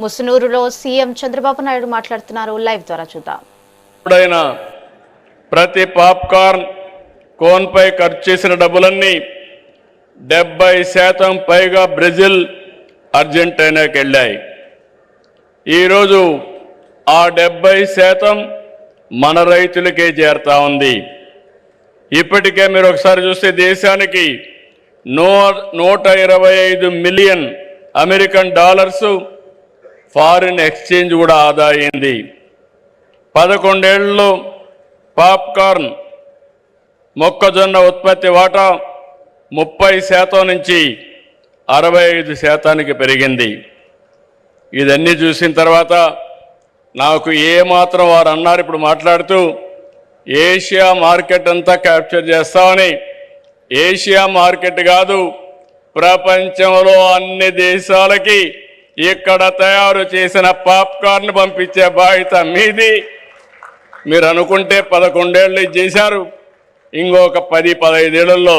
ముసునూరులో CM Chandrababu Naidu మాట్లాడుతున్నారు. Live ద్వారా చూద్దాం. ప్రతి పాప్కార్న్ కోన్ పై ఖర్చు చేసిన డబ్బులన్నీ 70% పైగా బ్రెజిల్, అర్జెంటీనాకి వెళ్ళాయి. ఈరోజు ఆ 70% మన రైతులకే చేరుతా ఉంది. ఇప్పటికే మీరు ఒకసారి చూస్తే దేశానికి 125 million American dollars foreign exchange కూడా ఆదా అయింది. 11 ఏళ్లలో పాప్కార్న్ మొక్కజొన్న ఉత్పత్తి వాటా 30% నుంచి 65%కి పెరిగింది. ఇదన్నీ చూసిన తర్వాత నాకు ఏమాత్రం వారు అన్నారు ఇప్పుడు మాట్లాడుతూ ఏషియా మార్కెట్ అంతా క్యాప్చర్ చేస్తామని. ఏషియా మార్కెట్ కాదు, ప్రపంచంలో అన్ని దేశాలకి ఇక్కడ తయారు చేసిన పాప్కార్న్ పంపించే బాధ్యత మీది. మీరు అనుకుంటే 11 ఏళ్ళు చేశారు, ఇంకొక 10-15 ఏళ్లలో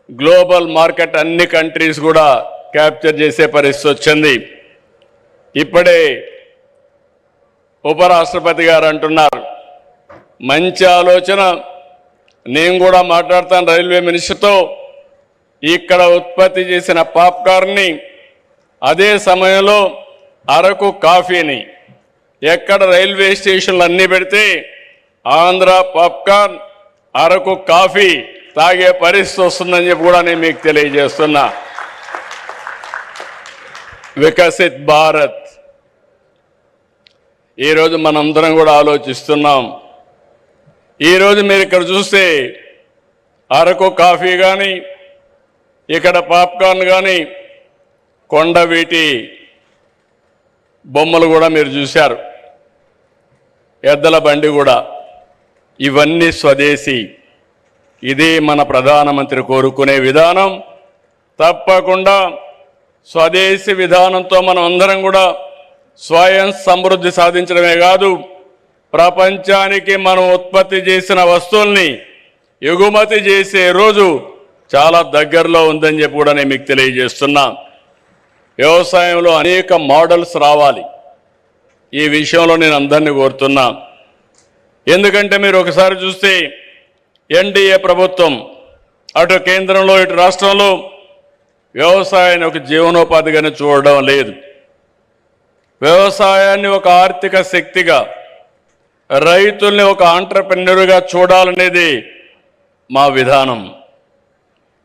గ్లోబల్ మార్కెట్ అన్ని కంట్రీస్ కూడా క్యాప్చర్ చేసే పరిస్థితి వచ్చింది. ఇప్పుడే ఉపరాష్ట్రపతి గారు అంటున్నారు, మంచి ఆలోచన, నేను కూడా మాట్లాడతాను రైల్వే మినిస్టర్తో. ఇక్కడ ఉత్పత్తి చేసిన పాప్కార్న్ని అదే సమయంలో అరకు కాఫీని ఎక్కడ రైల్వే స్టేషన్లు అన్నీ పెడితే ఆంధ్ర పాప్కార్న్, అరకు కాఫీ తాగే పరిస్థితి వస్తుందని చెప్పి కూడా నేను మీకు తెలియజేస్తున్నా. వికసిత్ భారత్ ఈరోజు మనందరం కూడా ఆలోచిస్తున్నాం. ఈరోజు మీరు ఇక్కడ చూస్తే అరకు కాఫీ కానీ, ఇక్కడ పాప్కార్న్ కానీ, కొండవీటి బొమ్మలు కూడా మీరు చూశారు, ఎద్దల బండి కూడా, ఇవన్నీ స్వదేశీ. ఇది మన ప్రధానమంత్రి కోరుకునే విధానం. తప్పకుండా స్వదేశీ విధానంతో మనం అందరం కూడా స్వయం సమృద్ధి సాధించడమే కాదు, ప్రపంచానికి మనం ఉత్పత్తి చేసిన వస్తువుల్ని ఎగుమతి చేసే రోజు చాలా దగ్గరలో ఉందని చెప్పి కూడా నేను మీకు తెలియజేస్తున్నా. వ్యవసాయంలో అనేక మోడల్స్ రావాలి. ఈ విషయంలో నేను అందరినీ కోరుతున్నా. ఎందుకంటే మీరు ఒకసారి చూస్తే ఎన్డీఏ ప్రభుత్వం అటు కేంద్రంలో ఇటు రాష్ట్రంలో వ్యవసాయాన్ని ఒక జీవనోపాధిగానే చూడడం లేదు. వ్యవసాయాన్ని ఒక ఆర్థిక శక్తిగా, రైతుల్ని ఒక ఆంట్రప్రెన్యూర్గా చూడాలనేది మా విధానం.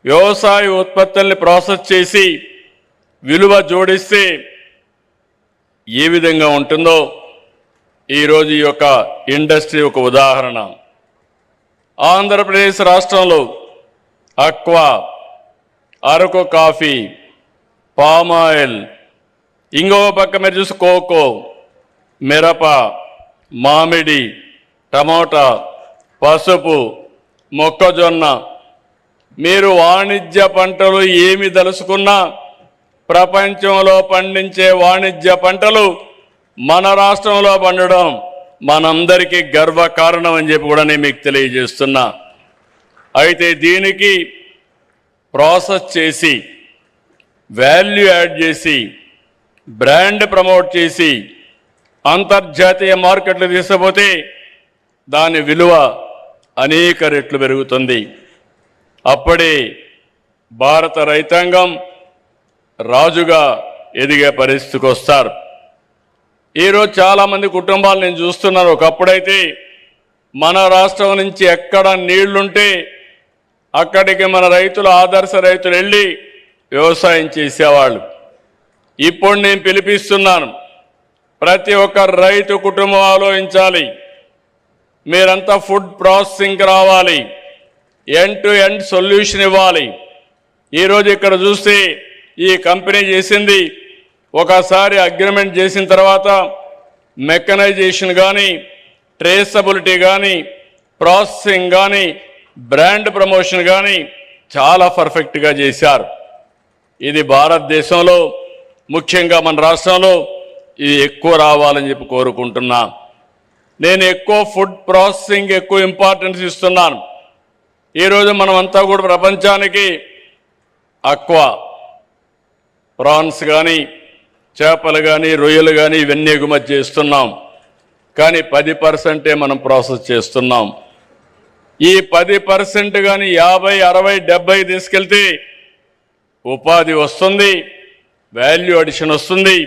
వ్యవసాయ ఉత్పత్తుల్ని ప్రాసెస్ చేసి విలువ జోడిస్తే ఏ విధంగా ఉంటుందో ఈరోజు ఈ యొక్క ఇండస్ట్రీ ఒక ఉదాహరణ. ఆంధ్రప్రదేశ్ రాష్ట్రంలో అక్వా, అరకు కాఫీ, పామాయిల్, ఇంకో పక్క మీరు చూసి కోకో, మిరప, మామిడి, టమోటా, పసుపు, మొక్కజొన్న, మీరు వాణిజ్య పంటలు ఏమి దలుచుకున్నా ప్రపంచంలో పండించే వాణిజ్య పంటలు మన రాష్ట్రంలో పండడం మనందరికీ గర్వకారణం అని చెప్పి కూడా నేను మీకు తెలియజేస్తున్నా. అయితే దీనికి ప్రాసెస్ చేసి, వాల్యూ యాడ్ చేసి, బ్రాండ్ ప్రమోట్ చేసి అంతర్జాతీయ మార్కెట్లు తీసుకుపోతే దాని విలువ అనేక రెట్లు పెరుగుతుంది. అప్పుడే భారత రైతాంగం రాజుగా ఎదిగే పరిస్థితికి వస్తారు. ఈరోజు చాలామంది కుటుంబాలు నేను చూస్తున్నాను, ఒకప్పుడైతే మన రాష్ట్రం నుంచి ఎక్కడ నీళ్లుంటే అక్కడికి మన రైతులు, ఆదర్శ రైతులు వెళ్ళి వ్యవసాయం చేసేవాళ్ళు. ఇప్పుడు నేను పిలిపిస్తున్నాను, ప్రతి ఒక్క రైతు కుటుంబం ఆలోచించాలి. మీరంతా ఫుడ్ ప్రాసెసింగ్కి రావాలి, ఎండ్ టు ఎండ్ సొల్యూషన్ ఇవ్వాలి. ఈరోజు ఇక్కడ చూస్తే ఈ కంపెనీ చేసింది, ఒకసారి అగ్రిమెంట్ చేసిన తర్వాత మెకనైజేషన్ కానీ, ట్రేసబిలిటీ కానీ, ప్రాసెసింగ్ కానీ, బ్రాండ్ ప్రమోషన్ కానీ చాలా పర్ఫెక్ట్గా చేశారు. ఇది భారతదేశంలో ముఖ్యంగా మన రాష్ట్రంలో ఇది ఎక్కువ రావాలని చెప్పి కోరుకుంటున్నా. నేను ఎక్కువ ఫుడ్ ప్రాసెసింగ్ ఎక్కువ ఇంపార్టెన్స్ ఇస్తున్నాను. ఈరోజు మనమంతా కూడా ప్రపంచానికి అక్వా, ప్రాన్స్ కానీ, చేపలు కానీ రొయ్యలు కానీ ఇవన్నీ ఎగుమతి చేస్తున్నాం. కానీ 10% మనం ప్రాసెస్ చేస్తున్నాం. ఈ 10% కానీ 50, 60, 70 తీసుకెళ్తే ఉపాధి వస్తుంది, వాల్యూ అడిషన్ వస్తుంది,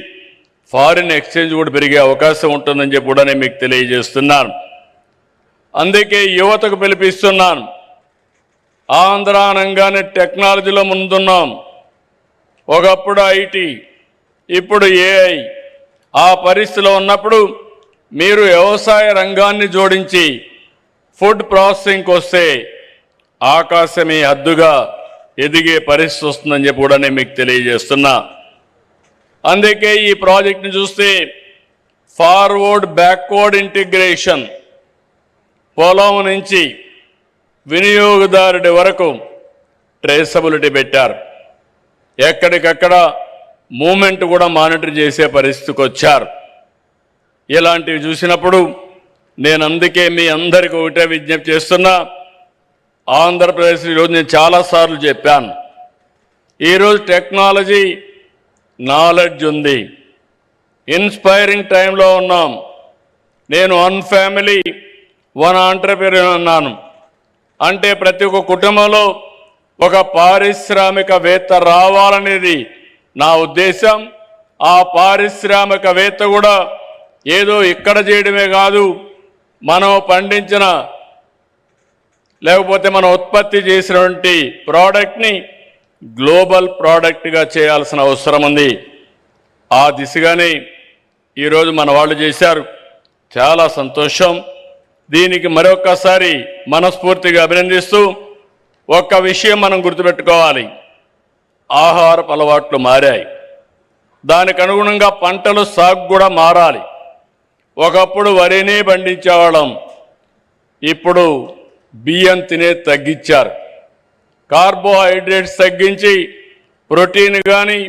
ఫారిన్ ఎక్స్చేంజ్ కూడా పెరిగే అవకాశం ఉంటుందని చెప్పి కూడా నేను మీకు తెలియజేస్తున్నాను. అందుకే యువతకు పిలిపిస్తున్నాను. ఆంధ్ర అనగానే టెక్నాలజీలో ముందున్నాం. ఒకప్పుడు ఐటీ, ఇప్పుడు ఏఐ. ఆ పరిస్థితిలో ఉన్నప్పుడు మీరు వ్యవసాయ రంగాన్ని జోడించి ఫుడ్ ప్రాసెసింగ్కి వస్తే ఆకాశమే హద్దుగా ఎదిగే పరిస్థితి వస్తుందని చెప్పి కూడా నేను మీకు తెలియజేస్తున్నా. అందుకే ఈ ప్రాజెక్ట్ని చూస్తే ఫార్వర్డ్ బ్యాక్వర్డ్ ఇంటిగ్రేషన్, పొలం నుంచి వినియోగదారుడి వరకు ట్రేసబిలిటీ పెట్టారు. ఎక్కడికక్కడ మూమెంట్ కూడా మానిటర్ చేసే పరిస్థితికి వచ్చారు. ఇలాంటివి చూసినప్పుడు నేను అందుకే మీ అందరికీ ఒకటే విజ్ఞప్తి చేస్తున్నా. ఆంధ్రప్రదేశ్ ఈరోజు నేను చాలాసార్లు చెప్పాను, ఈరోజు టెక్నాలజీ నాలెడ్జ్ ఉంది, ఇన్స్పైరింగ్ టైంలో ఉన్నాం. నేను 1 ఫ్యామిలీ 1 ఆంటర్‌ప్రెన్యూర్ అన్నాను. అంటే ప్రతి ఒక్క కుటుంబంలో ఒక పారిశ్రామికవేత్త రావాలనేది నా ఉద్దేశం. ఆ పారిశ్రామికవేత్త కూడా ఏదో ఇక్కడ చేయడమే కాదు, మనం పండించిన లేకపోతే మనం ఉత్పత్తి చేసినటువంటి ప్రోడక్ట్ని గ్లోబల్ ప్రోడక్ట్గా చేయాల్సిన అవసరం ఉంది. ఆ దిశగానే ఈరోజు మన వాళ్ళు చేశారు. చాలా సంతోషం. దీనికి మరొక్కసారి మనస్ఫూర్తిగా అభినందిస్తూ ఒక్క విషయం మనం గుర్తుపెట్టుకోవాలి. ఆహారపు అలవాట్లు మారాయి. దానికి అనుగుణంగా పంటలు సాగు కూడా మారాలి. ఒకప్పుడు వరినే పండించేవాళ్ళం, ఇప్పుడు బియ్యం తినే తగ్గించారు. కార్బోహైడ్రేట్స్ తగ్గించి ప్రోటీన్ కానీ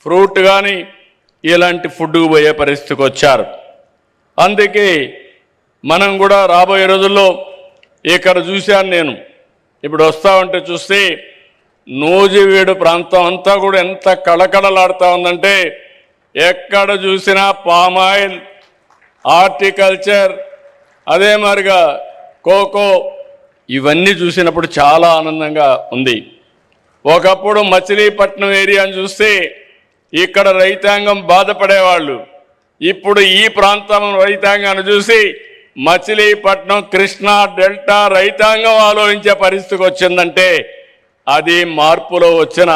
ఫ్రూట్ కానీ ఇలాంటి ఫుడ్కు పోయే పరిస్థితికి వచ్చారు. అందుకే మనం కూడా రాబోయే రోజుల్లో ఇక్కడ చూశాను నేను, ఇప్పుడు వస్తా ఉంటే చూస్తే నూజివీడు ప్రాంతం అంతా కూడా ఎంత కళకళలాడుతూ ఉందంటే ఎక్కడ చూసినా పామాయిల్, హార్టికల్చర్, అదే మాదిరిగా కోకో, ఇవన్నీ చూసినప్పుడు చాలా ఆనందంగా ఉంది. ఒకప్పుడు మచిలీపట్నం ఏరియాని చూస్తే ఇక్కడ రైతాంగం బాధపడేవాళ్ళు. ఇప్పుడు ఈ ప్రాంతం రైతాంగాన్ని చూసి మచిలీపట్నం, కృష్ణా డెల్టా రైతాంగం ఆలోచించే పరిస్థితికి వచ్చిందంటే అది మార్పులో వచ్చిన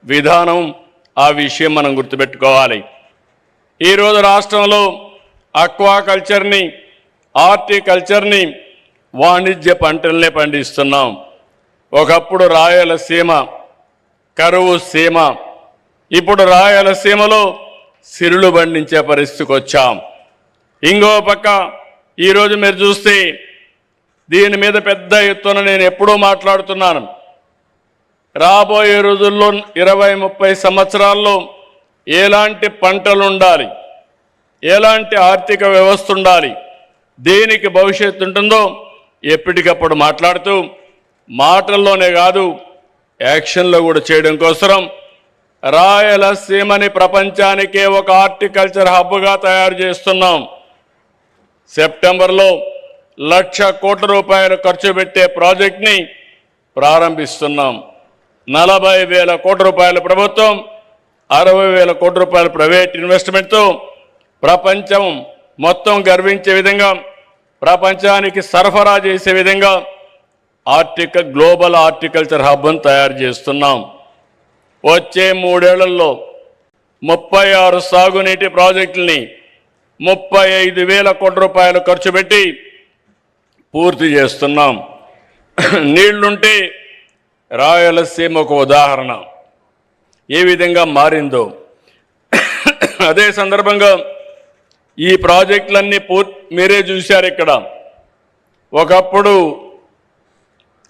విధానం. ఆ విషయం మనం గుర్తుపెట్టుకోవాలి. ఈరోజు రాష్ట్రంలో అక్వాకల్చర్ని, హార్టికల్చర్ని, వాణిజ్య పంటలనే పండిస్తున్నాం. ఒకప్పుడు రాయలసీమ కరువు సీమ, ఇప్పుడు రాయలసీమలో సిరులు పండించే పరిస్థితికి వచ్చాం. ఇంకో పక్క ఈరోజు మీరు చూస్తే దీని మీద పెద్ద ఎత్తున నేను ఎప్పుడూ మాట్లాడుతున్నాను. రాబోయే రోజుల్లో 20-30 సంవత్సరాల్లో ఎలాంటి పంటలు ఉండాలి, ఎలాంటి ఆర్థిక వ్యవస్థ ఉండాలి, దేనికి భవిష్యత్తు ఉంటుందో ఎప్పటికప్పుడు మాట్లాడుతూ మాటల్లోనే కాదు యాక్షన్లో కూడా చేయడం కోసం రాయలసీమని ప్రపంచానికే ఒక హార్టికల్చర్ హబ్గా తయారు చేస్తున్నాం. సెప్టెంబర్లో 1,00,000 కోట్ల రూపాయలు ఖర్చు పెట్టే ప్రాజెక్ట్ని ప్రారంభిస్తున్నాం. 40,000 కోట్ల రూపాయల ప్రభుత్వం, 60,000 కోట్ల రూపాయల ప్రైవేట్ ఇన్వెస్ట్మెంట్తో ప్రపంచం మొత్తం గర్వించే విధంగా, ప్రపంచానికి సరఫరా చేసే విధంగా గ్లోబల్ హార్టికల్చర్ హబ్ను తయారు చేస్తున్నాం. వచ్చే 3 ఏళ్లలో 36 సాగునీటి ప్రాజెక్టుల్ని 35,000 కోట్ల రూపాయలు ఖర్చు పెట్టి పూర్తి చేస్తున్నాం. నీళ్లుంటే రాయలసీమ ఒక ఉదాహరణ ఏ విధంగా మారిందో. అదే సందర్భంగా ఈ ప్రాజెక్టులన్నీ మీరే చూశారు. ఇక్కడ ఒకప్పుడు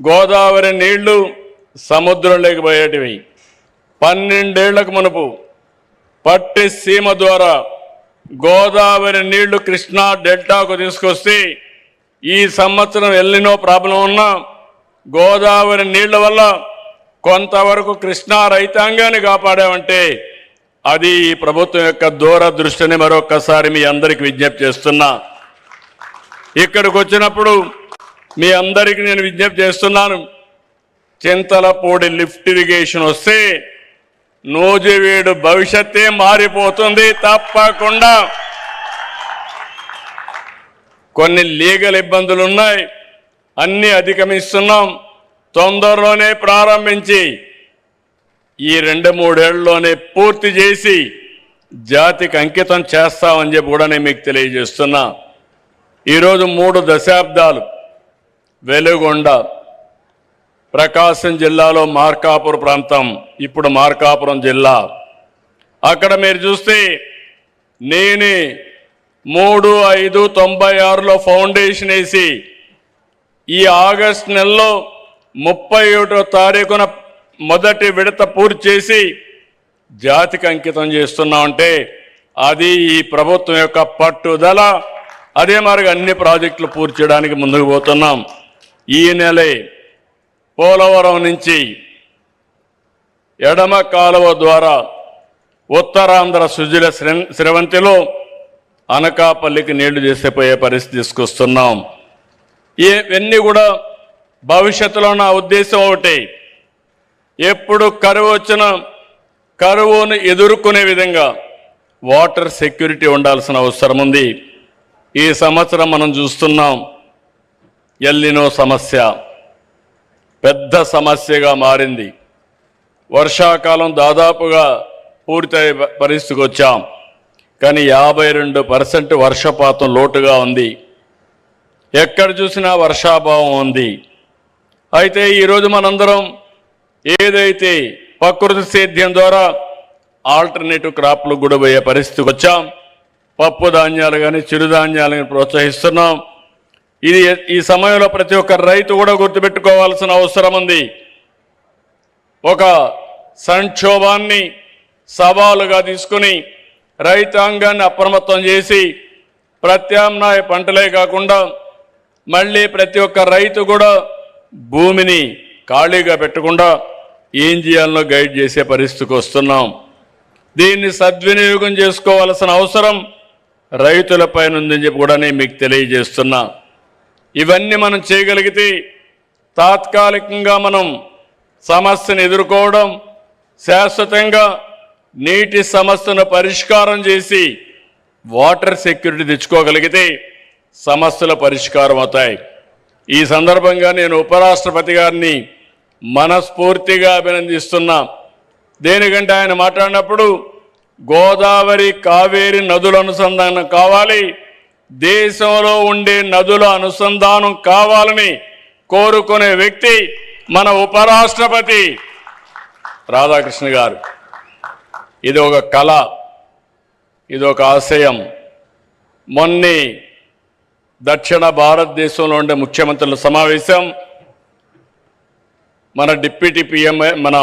గోదావరి నీళ్లు సముద్రంలోకి పోయేటివి. 12 ఏళ్లకు మునుపు పట్టి సీమ ద్వారా గోదావరి నీళ్లు కృష్ణా డెల్టాకు తీసుకొస్తే ఈ సంవత్సరం ఎల్నినో ప్రాబ్లం ఉన్నా గోదావరి నీళ్ల వల్ల కొంతవరకు కృష్ణా రైతాంగాన్ని కాపాడామంటే అది ఈ ప్రభుత్వం యొక్క దూరదృష్టిని మరొక్కసారి మీ అందరికి విజ్ఞప్తి చేస్తున్నా. ఇక్కడికి వచ్చినప్పుడు మీ అందరికి నేను విజ్ఞప్తి చేస్తున్నాను. చింతలపూడి లిఫ్ట్ ఇరిగేషన్ వస్తే నూజివీడు భవిష్యత్తే మారిపోతుంది. తప్పకుండా కొన్ని లీగల్ ఇబ్బందులు ఉన్నాయి, అన్ని అధిగమిస్తున్నాం. తొందరలోనే ప్రారంభించి ఈ 2-3 ఏళ్లలోనే పూర్తి చేసి జాతికి అంకితం చేస్తామని చెప్పి కూడా నేను మీకు తెలియజేస్తున్నా. ఈరోజు 3 దశాబ్దాలు వెలుగొండ ప్రకాశం జిల్లాలో మార్కాపురం ప్రాంతం, ఇప్పుడు మార్కాపురం జిల్లా. అక్కడ మీరు చూస్తే నేనే 3/5/96లో ఫౌండేషన్ వేసి ఈ ఆగస్టు నెలలో 31వ తారీఖున మొదటి విడత పూర్తి చేసి జాతికి అంకితం చేస్తున్నామంటే అది ఈ ప్రభుత్వం యొక్క పట్టుదల. అదే మరి అన్ని ప్రాజెక్టులు పూర్తి చేయడానికి ముందుకు పోతున్నాం. ఈ నెలే పోలవరం నుంచి ఎడమ కాలువ ద్వారా ఉత్తరాంధ్ర సుజల స్రవంతిలో అనకాపల్లికి నీళ్లు చేసిపోయే పరిస్థితి తీసుకొస్తున్నాం. ఇవన్నీ కూడా భవిష్యత్తులో నా ఉద్దేశం ఒకటి, ఎప్పుడు కరువు వచ్చినా కరువును ఎదుర్కొనే విధంగా వాటర్ సెక్యూరిటీ ఉండాల్సిన అవసరం ఉంది. ఈ సంవత్సరం మనం చూస్తున్నాం ఎల్నినో సమస్య పెద్ద సమస్యగా మారింది. వర్షాకాలం దాదాపుగా పూర్తయ్యే పరిస్థితికి వచ్చాం, కానీ 52% వర్షపాతం లోటుగా ఉంది. ఎక్కడ చూసినా వర్షాభావం ఉంది. అయితే ఈరోజు మనందరం ఏదైతే ప్రకృతి సేద్యం ద్వారా ఆల్టర్నేటివ్ క్రాప్లు కూడా పోయే పరిస్థితికి వచ్చాం. పప్పు ధాన్యాలు కానీ చిరుధాన్యాలను ప్రోత్సహిస్తున్నాం. ఇది ఈ సమయంలో ప్రతి ఒక్క రైతు కూడా గుర్తుపెట్టుకోవాల్సిన అవసరం ఉంది. ఒక సంక్షోభాన్ని సవాలుగా తీసుకుని రైతాంగాన్ని అప్రమత్తం చేసి ప్రత్యామ్నాయ పంటలే కాకుండా మళ్ళీ ప్రతి ఒక్క రైతు కూడా భూమిని ఖాళీగా పెట్టకుండా ఏం చేయాలనో గైడ్ చేసే పరిస్థితికి వస్తున్నాం. దీన్ని సద్వినియోగం చేసుకోవాల్సిన అవసరం రైతులపైన ఉందని చెప్పి కూడా నేను మీకు తెలియజేస్తున్నా. ఇవన్నీ మనం చేయగలిగితే తాత్కాలికంగా మనం సమస్యను ఎదుర్కోవడం, శాశ్వతంగా నీటి సమస్యను పరిష్కారం చేసి వాటర్ సెక్యూరిటీ తెచ్చుకోగలిగితే సమస్యల పరిష్కారం అవుతాయి. ఈ సందర్భంగా నేను ఉపరాష్ట్రపతి గారిని మనస్ఫూర్తిగా అభినందిస్తున్నా. దేనికంటే ఆయన మాట్లాడినప్పుడు గోదావరి కావేరి నదుల అనుసంధానం కావాలి, దేశంలో ఉండే నదుల అనుసంధానం కావాలని కోరుకునే వ్యక్తి మన ఉపరాష్ట్రపతి రాధాకృష్ణ గారు. ఇది ఒక కళ, ఇది ఒక ఆశయం. మొన్నే దక్షిణ భారతదేశంలో ఉండే ముఖ్యమంత్రుల సమావేశం మన డిప్యూటీ పిఎం, మన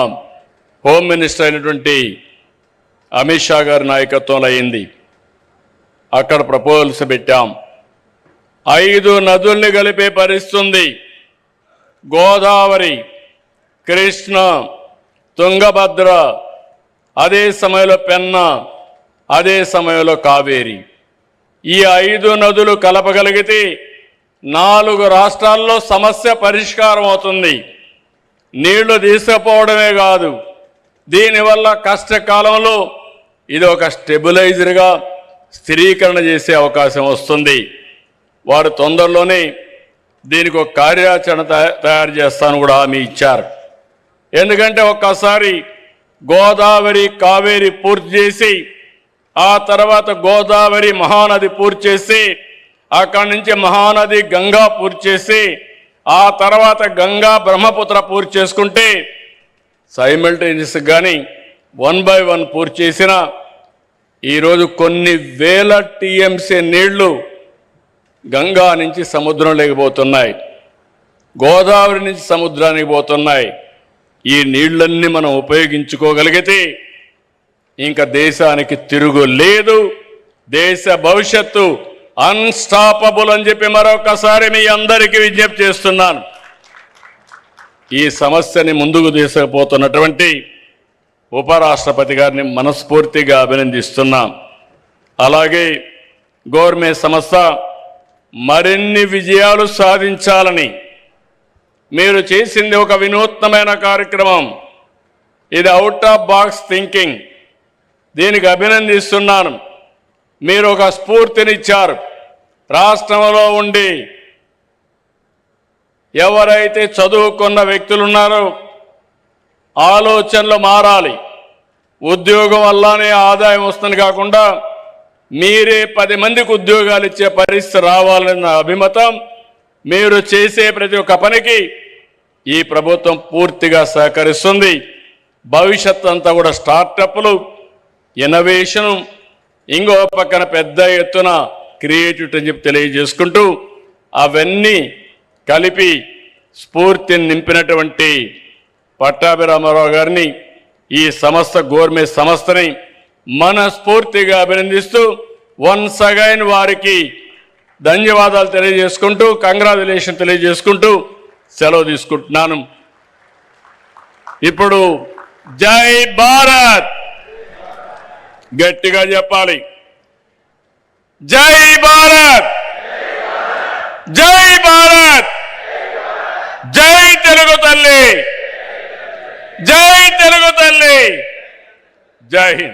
హోమ్ మినిస్టర్ అయినటువంటి అమిత్ షా గారి నాయకత్వంలో అయింది. అక్కడ ప్రపోజల్స్ పెట్టాం. 5 నదుల్ని కలిపే పరిస్థితి ఉంది. గోదావరి, కృష్ణ, తుంగభద్ర, అదే సమయంలో పెన్నా, అదే సమయంలో కావేరి. ఈ 5 నదులు కలపగలిగితే 4 రాష్ట్రాల్లో సమస్య పరిష్కారం అవుతుంది. నీళ్లు తీసుకుపోవడమే కాదు, దీనివల్ల కష్టకాలంలో ఇది ఒక స్టెబిలైజర్గా స్థిరీకరణ చేసే అవకాశం వస్తుంది. వారు తొందరలోనే దీనికి ఒక కార్యాచరణ తయారు చేస్తాను కూడా హామీ ఇచ్చారు. ఎందుకంటే ఒక్కసారి గోదావరి కావేరి పూర్తి చేసి ఆ తర్వాత గోదావరి మహానది పూర్తి చేసి అక్కడి నుంచి మహానది గంగా పూర్తి చేసి ఆ తర్వాత గంగా బ్రహ్మపుత్ర పూర్తి చేసుకుంటే సైమల్టేనియస్ కానీ 1 by 1 పూర్తి చేసిన ఈరోజు కొన్ని వేల టీఎంసీ నీళ్లు గంగా నుంచి సముద్రంలోకి పోతున్నాయి, గోదావరి నుంచి సముద్రానికి పోతున్నాయి. ఈ నీళ్లన్నీ మనం ఉపయోగించుకోగలిగితే ఇంకా దేశానికి తిరుగు లేదు. దేశ భవిష్యత్తు అన్స్టాపబుల్ అని చెప్పి మరొకసారి మీ అందరికీ విజ్ఞప్తి చేస్తున్నాను. ఈ సమస్యని ముందుకు తీసుకుపోతున్నటువంటి ఉపరాష్ట్రపతి గారిని మనస్ఫూర్తిగా అభినందిస్తున్నాం. అలాగే గోర్మే సంస్థ మరిన్ని విజయాలు సాధించాలని మీరు చేసింది ఒక వినూత్నమైన కార్యక్రమం. ఇది అవుట్ ఆఫ్ బాక్స్ థింకింగ్. దీనికి అభినందిస్తున్నాను. మీరు ఒక స్ఫూర్తినిచ్చారు. రాష్ట్రంలో ఉండి ఎవరైతే చదువుకున్న వ్యక్తులు ఉన్నారో ఆలోచనలు మారాలి. ఉద్యోగం వల్లనే ఆదాయం వస్తుంది కాకుండా మీరే 10 మందికి ఉద్యోగాలు ఇచ్చే పరిస్థితి రావాలన్న అభిమతం. మీరు చేసే ప్రతి ఒక్క పనికి ఈ ప్రభుత్వం పూర్తిగా సహకరిస్తుంది. భవిష్యత్ అంతా కూడా స్టార్టప్లు, ఇన్నోవేషన్, ఇంకో పక్కన పెద్ద ఎత్తున క్రియేటివిటీ అని చెప్పి తెలియజేసుకుంటూ అవన్నీ కలిపి స్ఫూర్తిని నింపినటువంటి పట్టాభిరామారావు గారిని, ఈ సంస్థ గోర్మే సంస్థని మనస్ఫూర్తిగా అభినందిస్తూ వన్స్ అగైన్ వారికి ధన్యవాదాలు తెలియజేసుకుంటూ, కంగ్రాచులేషన్ తెలియజేసుకుంటూ సెలవు తీసుకుంటున్నాను. ఇప్పుడు జై భారత్ గట్టిగా చెప్పాలి. జై భారత్, జై భారత్, జై తెలుగు తల్లి, జై తెలుగు తల్లి, జై హింద్.